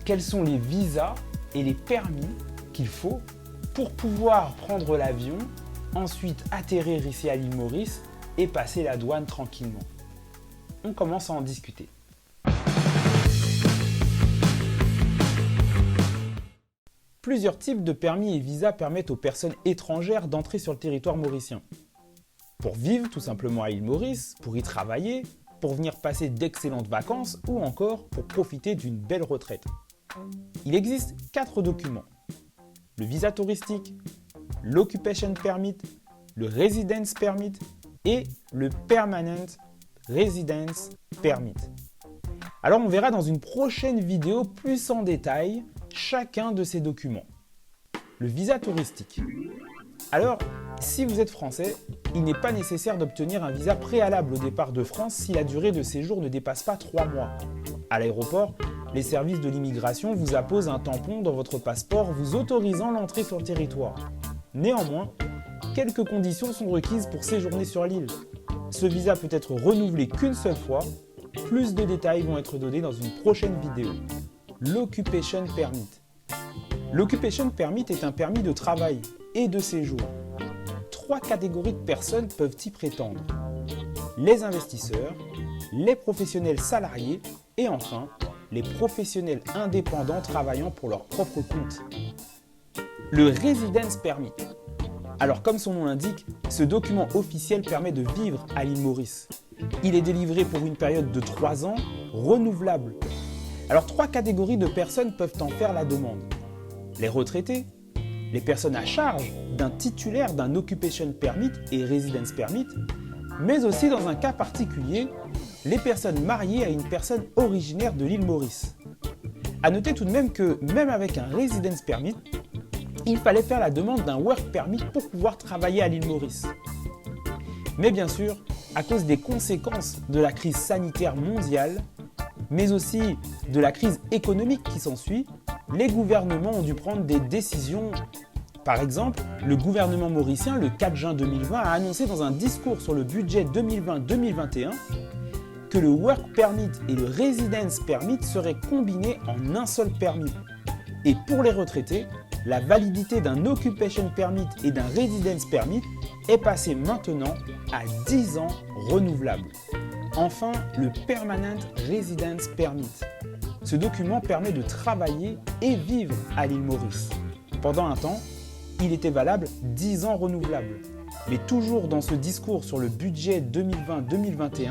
quels sont les visas et les permis qu'il faut pour pouvoir prendre l'avion, ensuite atterrir ici à l'île Maurice et passer la douane tranquillement. On commence à en discuter. Plusieurs types de permis et visas permettent aux personnes étrangères d'entrer sur le territoire mauricien. Pour vivre tout simplement à l'île Maurice, pour y travailler, pour venir passer d'excellentes vacances ou encore pour profiter d'une belle retraite. Il existe 4 documents. Le visa touristique, l'occupation permit, le residence permit et le permanent residence permit. Alors on verra dans une prochaine vidéo plus en détail chacun de ces documents. Le visa touristique. Alors, si vous êtes français, il n'est pas nécessaire d'obtenir un visa préalable au départ de France si la durée de séjour ne dépasse pas 3 mois. À l'aéroport, les services de l'immigration vous apposent un tampon dans votre passeport vous autorisant l'entrée sur le territoire. Néanmoins, quelques conditions sont requises pour séjourner sur l'île. Ce visa peut être renouvelé qu'une seule fois. Plus de détails vont être donnés dans une prochaine vidéo. L'occupation permit. L'occupation permit est un permis de travail et de séjour. 3 catégories de personnes peuvent y prétendre. Les investisseurs, les professionnels salariés et enfin, les professionnels indépendants travaillant pour leur propre compte. Le residence permit. Alors comme son nom l'indique, ce document officiel permet de vivre à l'île Maurice. Il est délivré pour une période de 3 ans, renouvelable. Alors 3 catégories de personnes peuvent en faire la demande. Les retraités, les personnes à charge d'un titulaire d'un occupation permit et residence permit, mais aussi dans un cas particulier, les personnes mariées à une personne originaire de l'île Maurice. A noter tout de même que même avec un residence permit, il fallait faire la demande d'un work permit pour pouvoir travailler à l'île Maurice. Mais bien sûr, à cause des conséquences de la crise sanitaire mondiale, mais aussi de la crise économique qui s'ensuit, les gouvernements ont dû prendre des décisions. Par exemple, le gouvernement mauricien, le 4 juin 2020, a annoncé dans un discours sur le budget 2020-2021 que le work permit et le residence permit seraient combinés en un seul permis. Et pour les retraités, la validité d'un occupation permit et d'un residence permit est passée maintenant à 10 ans renouvelables. Enfin, le permanent residence permit. Ce document permet de travailler et vivre à l'île Maurice. Pendant un temps, il était valable 10 ans renouvelables. Mais toujours dans ce discours sur le budget 2020-2021,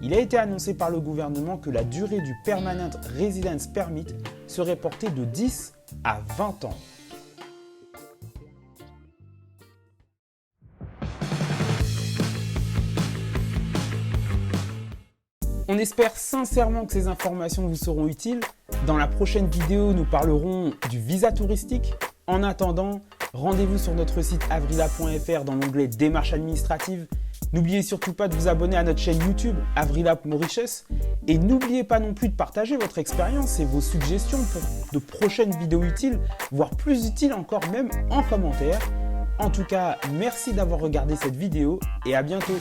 il a été annoncé par le gouvernement que la durée du permanent residence permit serait portée de 10 à 20 ans. On espère sincèrement que ces informations vous seront utiles. Dans la prochaine vidéo, nous parlerons du visa touristique. En attendant, rendez-vous sur notre site avrila.fr dans l'onglet démarches administratives. N'oubliez surtout pas de vous abonner à notre chaîne YouTube Avrila Mauritius et n'oubliez pas non plus de partager votre expérience et vos suggestions pour de prochaines vidéos utiles, voire plus utiles encore même en commentaire. En tout cas, merci d'avoir regardé cette vidéo et à bientôt.